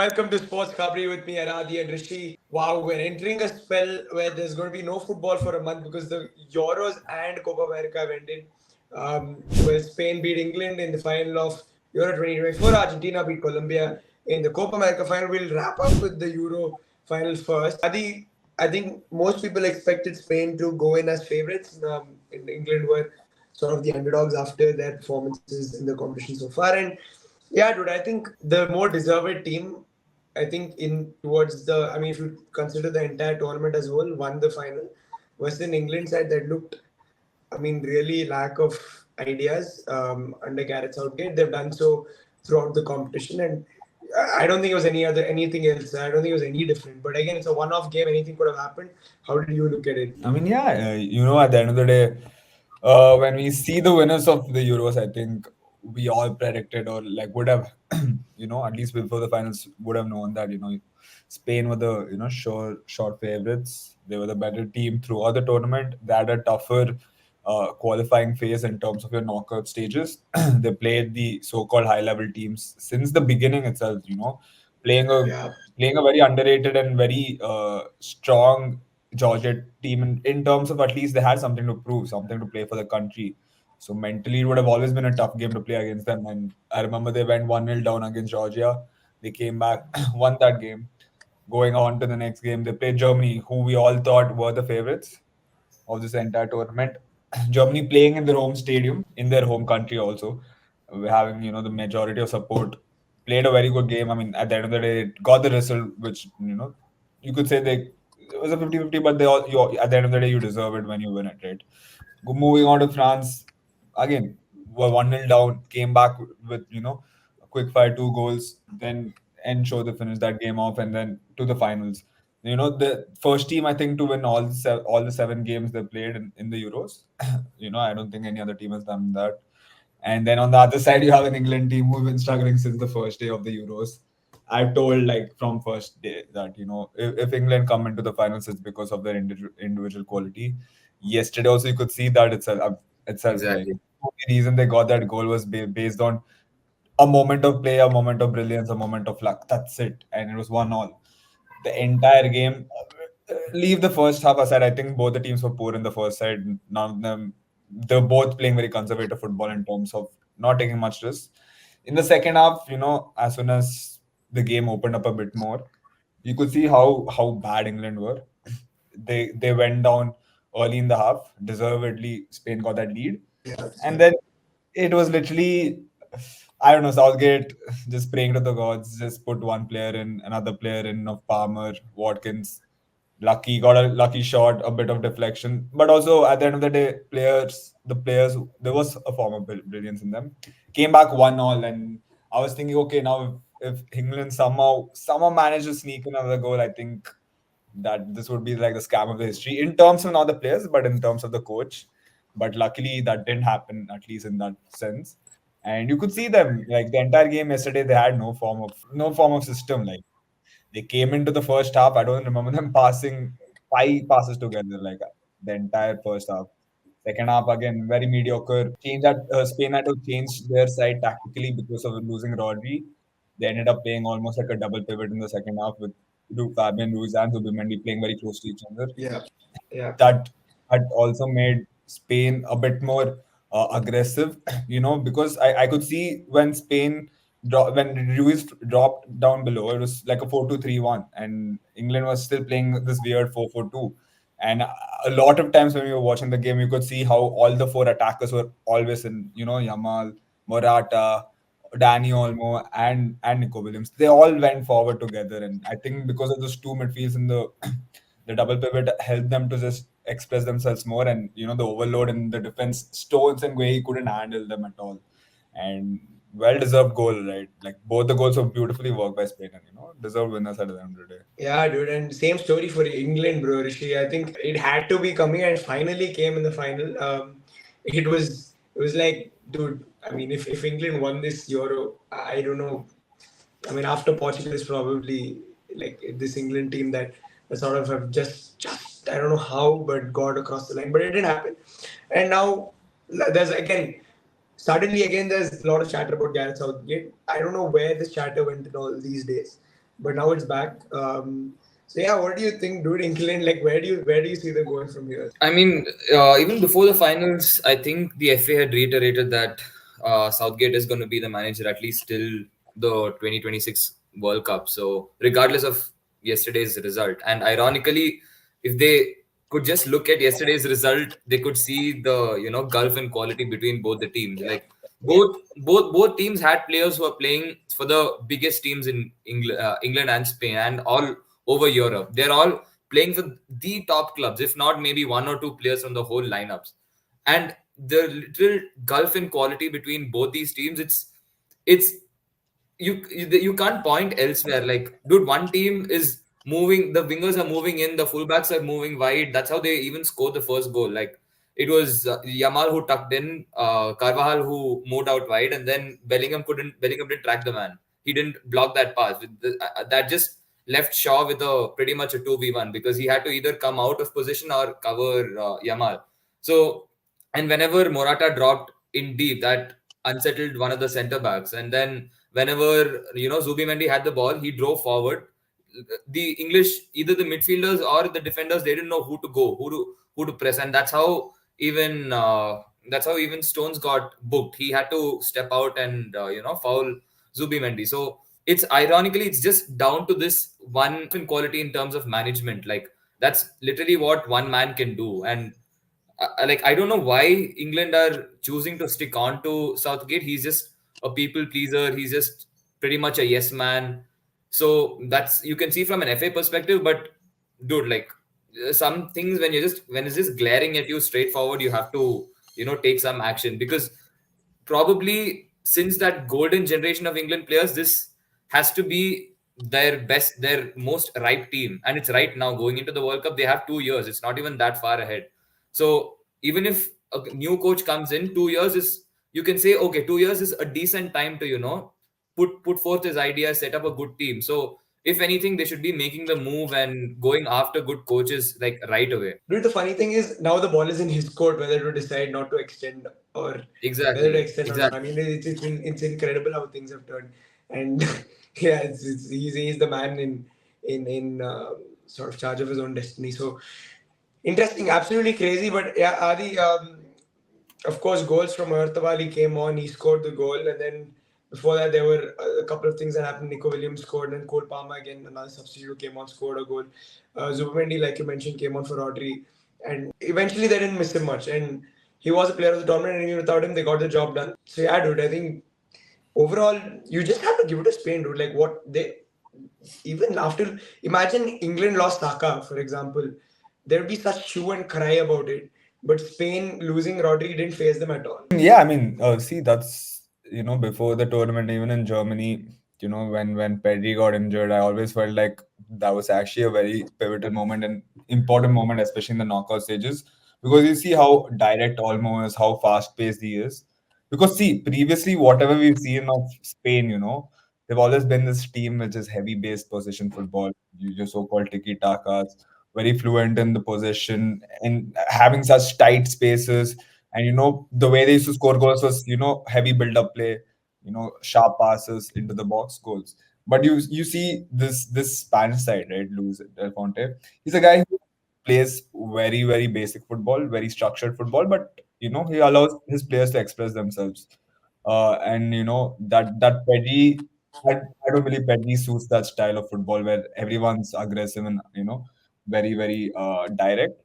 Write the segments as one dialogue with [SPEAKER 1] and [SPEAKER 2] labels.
[SPEAKER 1] welcome to SportsKhabri with me, Aradhi and Rishi. Wow, we're entering a spell where there's going to be no football for a month because the Euros and Copa America have ended. Spain beat England in the final of Euro 2024. Argentina beat Colombia in the Copa America final. We'll wrap up with the Euro final first. Adi, I think most people expected Spain to go in as favorites. In England were sort of the underdogs after their performances in the competition so far. And yeah, dude, I think the more deserved team, I think in towards the, I mean, if you consider the entire tournament as well, won the final. Was an England side that looked, I mean, really lack of ideas under Gareth Southgate. They've done so throughout the competition, and I don't think it was anything else. I don't think it was any different. But again, it's a one-off game. Anything could have happened. How did you look at it?
[SPEAKER 2] I mean, yeah, at the end of the day, when we see the winners of the Euros, I think we all predicted or like would have, at least before the finals, would have known that, Spain were the, short favorites. They were the better team throughout the tournament. They had a tougher qualifying phase in terms of your knockout stages. They played the so-called high-level teams since the beginning itself, playing a
[SPEAKER 1] Yeah,
[SPEAKER 2] playing a very underrated and very strong Georgia team in terms of at least they had something to prove, something to play for the country. So mentally, it would have always been a tough game to play against them. And I remember they went 1-0 down against Georgia. They came back, won that game. Going on to the next game, they played Germany, who we all thought were the favorites of this entire tournament. Germany playing in their home stadium, in their home country also, having the majority of support, played a very good game. I mean, at the end of the day, it got the result, which you could say it was a 50-50, but at the end of the day, you deserve it when you win it, right? Moving on to France, again, were 1-0 down, came back with a quick fire 2 goals, then ensure they finish that game off, and then to the finals. The first team I think to win all the 7 games they played in the Euros. I don't think any other team has done that. And then on the other side, you have an England team who've been struggling since the first day of the Euros. I've told like from first day that if England come into the finals, it's because of their individual quality. Yesterday also you could see that itself like
[SPEAKER 3] Exactly.
[SPEAKER 2] the only reason they got that goal was based on a moment of play, a moment of brilliance, a moment of luck. That's it, and it was 1-1 the entire game. Leave the first half aside. I think both the teams were poor in the first side. None of them, they're both playing very conservative football in terms of not taking much risk. In the second half, as soon as the game opened up a bit more, you could see how bad England were. They went down early in the half. Deservedly, Spain got that lead,
[SPEAKER 1] yeah,
[SPEAKER 2] and then it was literally, I don't know, Southgate just praying to the gods, just put one player in, another player in of Palmer, Watkins. Lucky, got a lucky shot, a bit of deflection. But also at the end of the day, the players, there was a form of brilliance in them. Came back 1-1, and I was thinking, okay, now if England somehow managed to sneak another goal, I think that this would be like the scam of the history in terms of not the players, but in terms of the coach. But luckily, that didn't happen, at least in that sense. And you could see them like the entire game yesterday. They had no form of system. Like they came into the first half. I don't remember them passing 5 passes together like the entire first half. Second half again very mediocre. Spain had to change their side tactically because of losing Rodri. They ended up playing almost like a double pivot in the second half with Fabian Ruiz and Zubimendi playing very close to each other.
[SPEAKER 1] yeah, yeah.
[SPEAKER 2] That had also made Spain a bit more aggressive, because I could see when when Ruiz dropped down below, it was like a 4-2-3-1, and England was still playing this weird 4-4-2. And a lot of times when we were watching the game, you could see how all the 4 attackers were always in, Yamal, Morata, Danny Olmo, and Nico Williams. They all went forward together, and I think because of those two midfields in the double pivot helped them to just express themselves more, and the overload in the defense, Stones and Guehi couldn't handle them at all. And well deserved goal, right? Like both the goals were beautifully worked by Spain, and deserved winners at the end of the day.
[SPEAKER 1] Yeah, dude, and same story for England, bro, Rishi. I think it had to be coming and finally came in the final. It was like, dude. I mean, if England won this Euro, I don't know. I mean, after Portugal is probably like this England team that sort of have just I don't know how, but got across the line, but it didn't happen. And now there's again suddenly again there's a lot of chatter about Gareth Southgate. I don't know where this chatter went in all these days. but now it's back. So yeah, what do you think, dude? England, like, where do you see them going from here?
[SPEAKER 3] I mean, even before the finals, I think the FA had reiterated that Southgate is going to be the manager at least till the 2026 World Cup. So, regardless of yesterday's result, and ironically, if they could just look at yesterday's result, they could see the gulf in quality between both the teams. Like both teams had players who are playing for the biggest teams in England and Spain and all over Europe. They're all playing for the top clubs, if not maybe one or two players from the whole lineups. And the little gulf in quality between both these teams, it's you can't point elsewhere. Like, dude, one team is moving, the wingers are moving in, the fullbacks are moving wide. That's how they even scored the first goal. Like, it was Yamal who tucked in, Carvajal who moved out wide, and then Bellingham didn't track the man. He didn't block that pass. That just left Shaw with a pretty much a 2v1 because he had to either come out of position or cover Yamal. So, and whenever Morata dropped in deep, that unsettled one of the centre backs. And then whenever Zubimendi had the ball, he drove forward. The English, either the midfielders or the defenders, they didn't know who to go, who to press, and that's how even Stones got booked. He had to step out and foul Zubimendi. So it's just down to this one in quality in terms of management. Like, that's literally what one man can do. And like, I don't know why England are choosing to stick on to Southgate. He's just a people pleaser. He's just pretty much a yes man. So that's, you can see from an FA perspective. But dude, like, some things when it's just glaring at you straightforward, you have to take some action, because probably since that golden generation of England players, this has to be their most ripe team, and it's right now going into the World Cup. They have 2 years. It's not even that far ahead. So even if a new coach comes in, 2 years is, you can say, okay, 2 years is a decent time to put forth his ideas, set up a good team. So if anything, they should be making the move and going after good coaches like right away.
[SPEAKER 1] Dude, the funny thing is now the ball is in his court whether to decide not to extend or whether to
[SPEAKER 3] Exactly,
[SPEAKER 1] extend or not. I
[SPEAKER 3] exactly.
[SPEAKER 1] mean, it's incredible how things have turned, and yeah, he's the man in sort of charge of his own destiny. So interesting, absolutely crazy. But yeah, Adi, of course, goals from Ertawali came on. He scored the goal, and then before that, there were a couple of things that happened. Nico Williams scored, and Cole Palmer again, another substitute, came on, scored a goal. Zubimendi, like you mentioned, came on for Rodri, and eventually they didn't miss him much. And he was a player of the tournament, and even without him, they got the job done. So yeah, dude, I think overall, you just have to give it to Spain, dude. Like what they, even after, imagine England lost Saka, for example, there'd be such hue and cry about it. But Spain losing Rodri didn't phase them at all.
[SPEAKER 2] Yeah, I mean, see, that's before the tournament, even in Germany, when Pedri got injured, I always felt like that was actually a very pivotal moment and important moment, especially in the knockout stages, because you see how direct Olmo is, how fast paced he is. Because see, previously, whatever we've seen of Spain, they've always been this team which is heavy based possession football, your so-called tiki takas, very fluent in the possession and having such tight spaces, and the way they used to score goals was heavy build up play, sharp passes into the box, goals. But you see this Spanish side, right? Luis Del Fonte. He's a guy who plays very very basic football, very structured football, but he allows his players to express themselves. And that Pedri, I don't believe Pedri suits that style of football where everyone's aggressive and very very direct.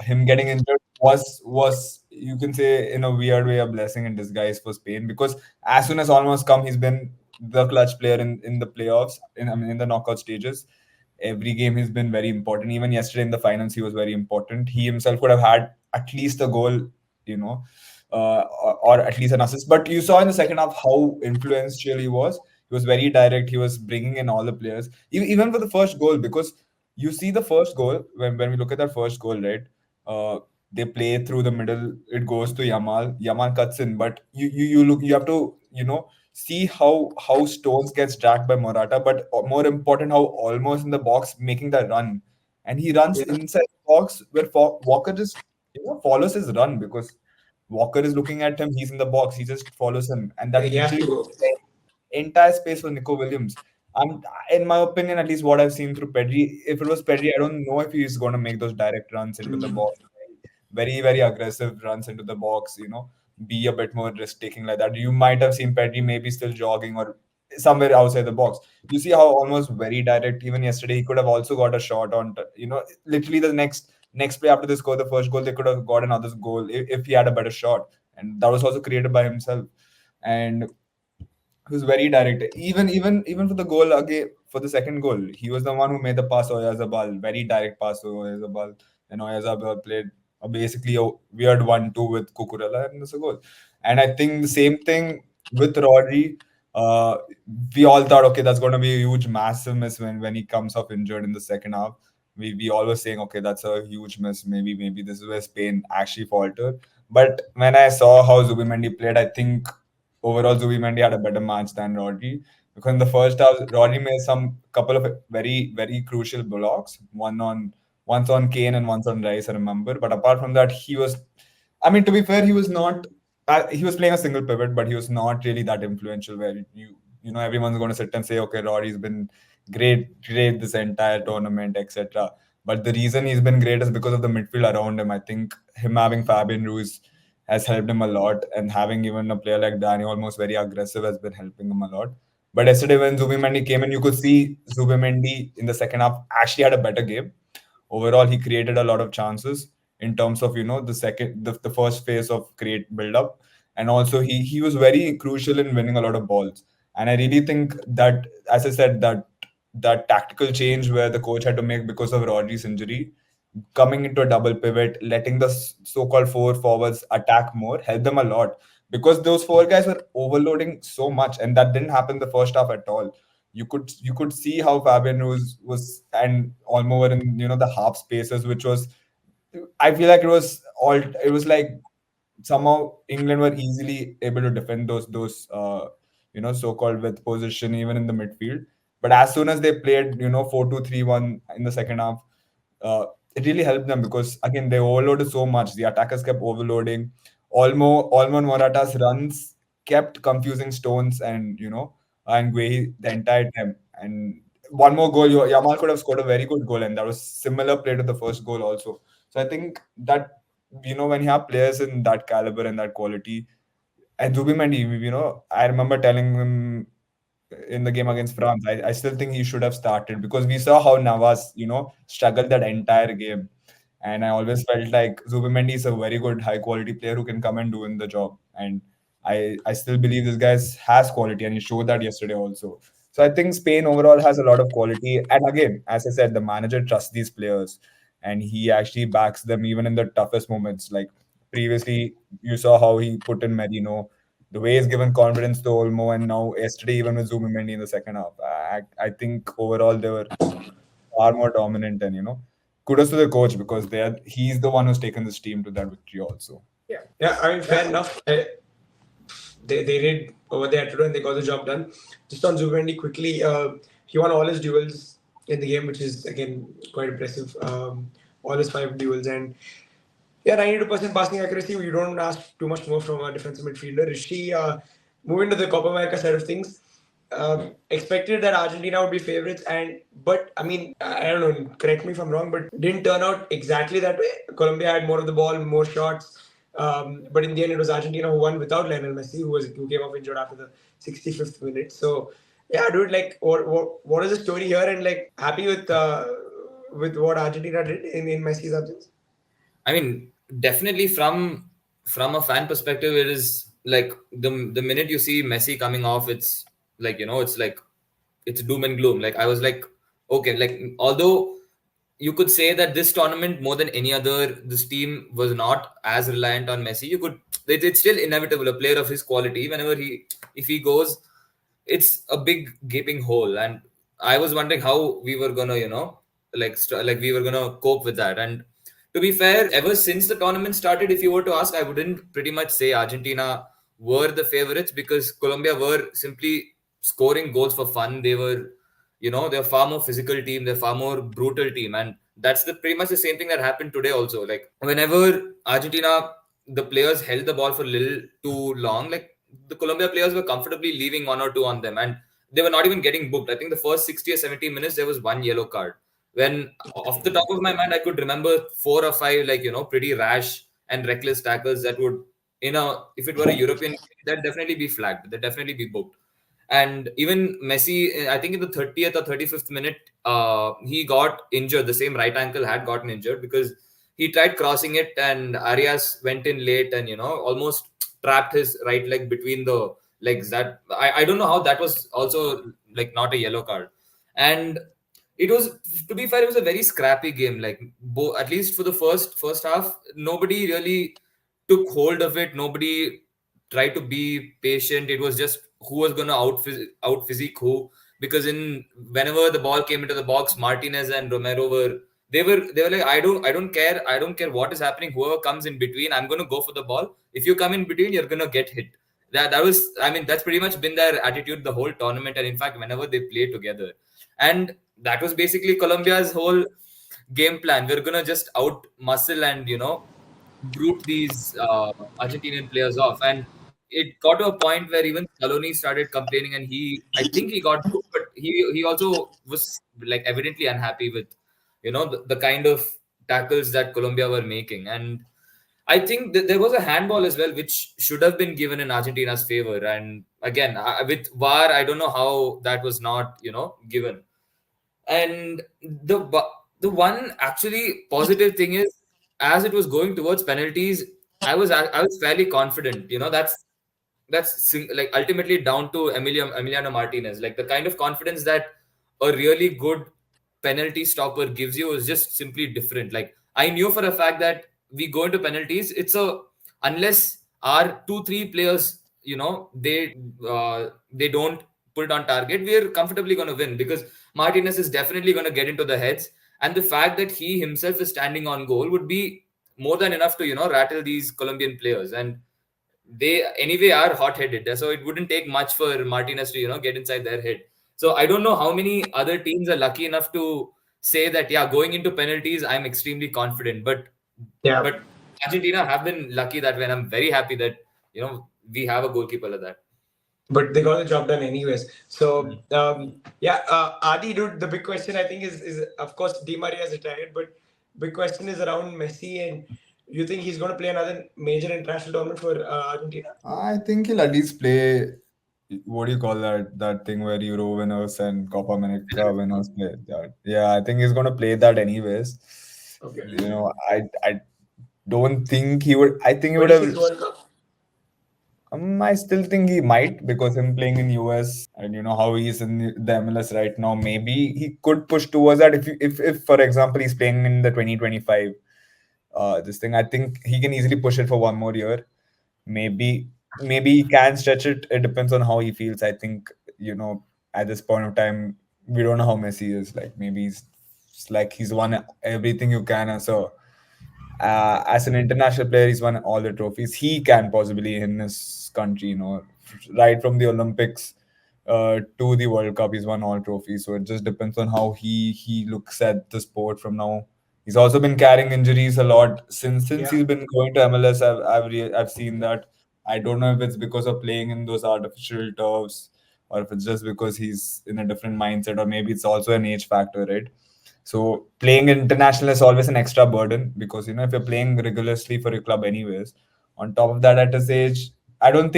[SPEAKER 2] Him getting injured was you can say in a weird way a blessing in disguise for Spain, because as soon as almost come, he's been the clutch player in the playoffs, I mean in the knockout stages. Every game he's been very important. Even yesterday in the finals, he was very important. He himself could have had at least a goal, you know, or at least an assist. But you saw in the second half how influential he was. He was very direct. He was bringing in all the players, even for the first goal, because you see the first goal when we look at that first goal, right? Uh, they play through the middle. It goes to Yamal. Yamal cuts in, but you look. You have to see how Stones gets dragged by Morata, but more important, how almost in the box making that run, and he runs
[SPEAKER 1] Yeah,
[SPEAKER 2] inside the box where Walker just follows his run, because Walker is looking at him. He's in the box. He just follows him, and
[SPEAKER 1] yeah,
[SPEAKER 2] that
[SPEAKER 1] he has to
[SPEAKER 2] literally
[SPEAKER 1] go.
[SPEAKER 2] entire space for Nico Williams. I'm, in my opinion, at least what I've seen through Pedri, if it was Pedri, I don't know if he's going to make those direct runs into the box, very, very aggressive runs into the box, be a bit more risk taking like that. You might have seen Pedri maybe still jogging or somewhere outside the box. You see how almost very direct, even yesterday, he could have also got a shot on, literally the next play after they score the first goal, they could have got another goal if he had a better shot. And that was also created by himself. And he was very direct. Even for the goal again, for the second goal, he was the one who made the pass to Oyarzabal, very direct pass to Oyarzabal. And Oyarzabal played basically a weird 1-2 with Cucurella, and it's a goal. And I think the same thing with Rodri. Uh, we all thought, okay, that's going to be a huge, massive miss when he comes off injured in the second half. We all were saying, okay, that's a huge miss. Maybe this is where Spain actually faltered. But when I saw how Zubimendi played, I think overall Zubimendi had a better match than Rodri, because in the first half Rodri made some couple of very, very crucial blocks, once on Kane and once on Rice, I remember. But apart from that, he was, I mean, to be fair, he was not. He was playing a single pivot, but he was not really that influential. Where everyone's going to sit and say, okay, Rodri's been great this entire tournament, etc. But the reason he's been great is because of the midfield around him. I think him having Fabian Ruiz has helped him a lot, and having even a player like Danny almost very aggressive has been helping him a lot. But yesterday when Zubimendi came in, you could see Zubimendi in the second half actually had a better game. Overall, he created a lot of chances in terms of the first phase of create build up, and also he was very crucial in winning a lot of balls. And I really think that, as I said, that tactical change where the coach had to make because of Rodri's injury, coming into a double pivot, letting the so-called four forwards attack more, helped them a lot, because those four guys were overloading so much, and that didn't happen the first half at all. You could see how Fabian was and Olmo were in the half spaces, which was, I feel like it was like somehow England were easily able to defend those so-called with position even in the midfield. But as soon as they played 4-2-3-1 in the second half, it really helped them, because again they overloaded so much. The attackers kept overloading. Olmo and Morata's runs kept confusing Stones and Guehi the entire time. And one more goal, Yamal could have scored a very good goal, and that was similar play to the first goal also. So I think that when you have players in that caliber and that quality, and Zubimendi, I remember telling him in the game against France, I still think he should have started, because we saw how Navas, struggled that entire game. And I always felt like Zubimendi is a very good, high quality player who can come and do in the job. And I still believe this guy has quality, and he showed that yesterday also. So I think Spain overall has a lot of quality. And again, as I said, the manager trusts these players, and he actually backs them even in the toughest moments. Like previously, you saw how he put in Merino, the way he's given confidence to Olmo, and now yesterday even with Zubimendi in the second half. I think overall they were far more dominant, and kudos to the coach, because he's the one who's taken this team to that victory also.
[SPEAKER 1] Yeah. I mean, fair enough. They did what they had to do and they got the job done. Just on Zubendi quickly, he won all his duels in the game, which is again quite impressive. All his 5 duels, and yeah, 92% passing accuracy. We don't ask too much more from a defensive midfielder. Rishi, moving to the Copa America side of things, expected that Argentina would be favorites, but I mean, I don't know. Correct me if I'm wrong, but didn't turn out exactly that way. Colombia had more of the ball, more shots, but in the end, it was Argentina who won without Lionel Messi, who came off injured after the 65th minute. So yeah, dude, like, what is the story here? And like, happy with what Argentina did in Messi's absence?
[SPEAKER 3] I mean, definitely from a fan perspective, it is like the minute you see Messi coming off, it's like it's like it's doom and gloom. Like I was like, okay, like although you could say that this tournament more than any other, this team was not as reliant on Messi. It's still inevitable. A player of his quality, whenever if he goes, it's a big gaping hole. And I was wondering how we were gonna, like we were gonna cope with that. And to be fair, ever since the tournament started, if you were to ask, I wouldn't pretty much say Argentina were the favorites, because Colombia were simply scoring goals for fun. They were, they're far more physical team, they're far more brutal team. And that's pretty much the same thing that happened today also. Like whenever Argentina, the players held the ball for a little too long, like the Colombia players were comfortably leaving one or two on them. And they were not even getting booked. I think the first 60 or 70 minutes there was one yellow card. When off the top of my mind, I could remember 4 or 5 like pretty rash and reckless tackles that would if it were a European, that'd definitely be flagged. They'd definitely be booked. And even Messi, I think in the 30th or 35th minute, he got injured. The same right ankle had gotten injured because he tried crossing it, and Arias went in late and almost trapped his right leg between the legs. That I don't know how that was also like not a yellow card. And it was, to be fair, it was a very scrappy game. Like at least for the first half, nobody really took hold of it. Nobody tried to be patient. It was just who was going to out physique who. Because in whenever the ball came into the box, Martinez and Romero were like, I don't care what is happening. Whoever comes in between, I'm going to go for the ball. If you come in between, you're going to get hit. That was, I mean, that's pretty much been their attitude the whole tournament, and in fact whenever they play together. And that was basically Colombia's whole game plan. We're gonna just out muscle and brute these Argentinian players off. And it got to a point where even Scaloni started complaining, and I think he got booked, but he also was like evidently unhappy with the kind of tackles that Colombia were making. And I think that there was a handball as well, which should have been given in Argentina's favor. And again, with VAR, I don't know how that was not given. And the one actually positive thing is, as it was going towards penalties, I was fairly confident. Like ultimately down to Emiliano Martinez. Like the kind of confidence that a really good penalty stopper gives you is just simply different. Like I knew for a fact that we go into penalties, unless our 2-3 players, they don't put it on target, we're comfortably going to win because Martinez is definitely going to get into the heads, and the fact that he himself is standing on goal would be more than enough to rattle these Colombian players. And they anyway are hot-headed, so it wouldn't take much for Martinez to get inside their head. So I don't know how many other teams are lucky enough to say that, yeah, going into penalties I'm extremely confident, but
[SPEAKER 1] Yeah.
[SPEAKER 3] but Argentina have been lucky that way, and I'm very happy that we have a goalkeeper like that.
[SPEAKER 1] But they got the job done anyways. So yeah, Adi, dude, the big question I think is of course Di Maria is retired, but big question is around Messi, and you think he's going to play another major international tournament for Argentina?
[SPEAKER 2] I think he'll at least play. What do you call that? That thing where Euro winners and Copa America winners play that. Yeah, I think he's gonna play that anyways.
[SPEAKER 1] Okay.
[SPEAKER 2] I don't think he would. I think he would have.
[SPEAKER 1] 26 World Cup.
[SPEAKER 2] I still think he might because him playing in US and how he is in the MLS right now. Maybe he could push towards that if for example he's playing in the 2025 this thing. I think he can easily push it for one more year. Maybe he can stretch it. It depends on how he feels. I think at this point of time we don't know how Messi is. Like maybe it's like he's won everything you can as an international player. He's won all the trophies he can possibly in his country. Right from the Olympics to the World Cup, he's won all trophies. So it just depends on how he looks at the sport from now. He's also been carrying injuries a lot since
[SPEAKER 1] Yeah.
[SPEAKER 2] he's been going to MLS. I've seen that. I don't know if it's because of playing in those artificial turfs or if it's just because he's in a different mindset, or maybe it's also an age factor, right? So playing international is always an extra burden because if you're playing rigorously for your club anyways, on top of that at his age, I don't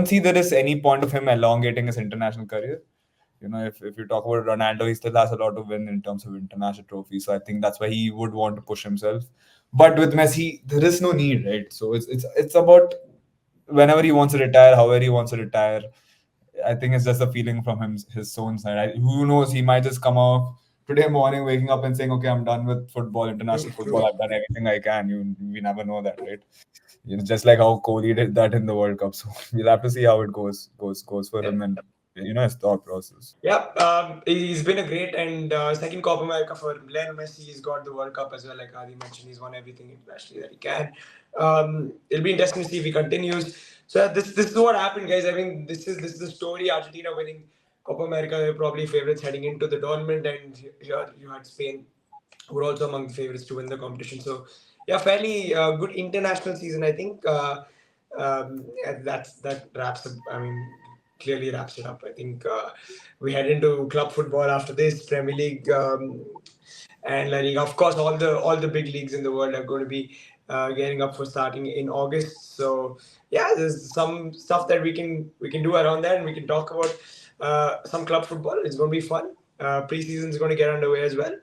[SPEAKER 2] see there is any point of him elongating his international career. If you talk about Ronaldo, he still has a lot to win in terms of international trophies. So I think that's why he would want to push himself. But with Messi, there is no need, right? So it's about whenever he wants to retire, however he wants to retire. I think it's just a feeling from his own side. Who knows? He might just come off today morning, waking up and saying, "Okay, I'm done with football, international football. I've done everything I can." We never know that, right? Just like how Kohli did that in the World Cup. So we'll have to see how it goes for him and his thought process.
[SPEAKER 1] Yeah, he's been a great and second Copa America for Lionel Messi. He's got the World Cup as well, like Adi mentioned. He's won everything internationally that he can. It'll be interesting to see if he continues. So this is what happened, guys. I mean, this is the story. Argentina winning Copa America. They're probably favorites heading into the tournament, and here you had Spain, who were also among the favorites to win the competition. So yeah, fairly good international season, I think. And that wraps up. I mean, clearly wraps it up. I think we head into club football after this, Premier League and La Liga. Of course, all the big leagues in the world are going to be getting up for starting in August. So yeah, there's some stuff that we can do around that, and we can talk about some club football. It's going to be fun. Preseason is going to get underway as well.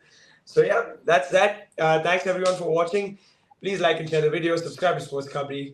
[SPEAKER 1] So yeah, that's that. Thanks everyone for watching. Please like and share the video. Subscribe to SportsKhabri.